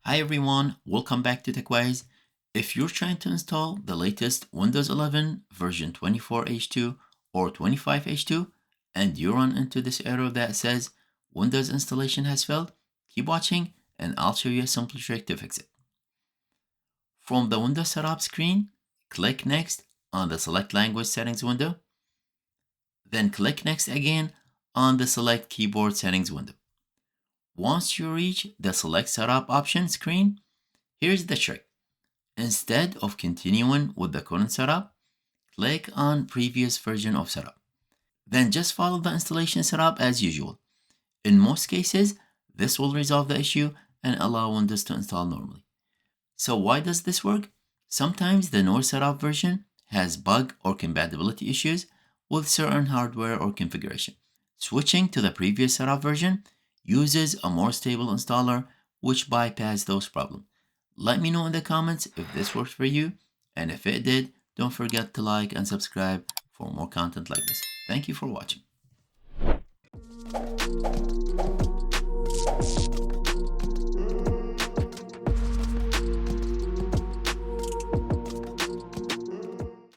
Hi everyone, welcome back to TechWise. If you're trying to install the latest Windows 11 version 24H2 or 25H2 and you run into this error that says Windows installation has failed, keep watching and I'll show you a simple trick to fix it. From the Windows Setup screen, click Next on the Select Language Settings window, then click Next again on the Select Keyboard Settings window. Once you reach the Select Setup option screen, here's the trick. Instead of continuing with the current setup, click on Previous Version of Setup. Then just follow the installation setup as usual. In most cases, this will resolve the issue and allow Windows to install normally. So why does this work? Sometimes the newer setup version has bug or compatibility issues with certain hardware or configuration. Switching to the previous setup version uses a more stable installer which bypass those problems. Let me know in the comments if this worked for you, and if it did, don't forget to like and subscribe for more content like this. Thank you for watching.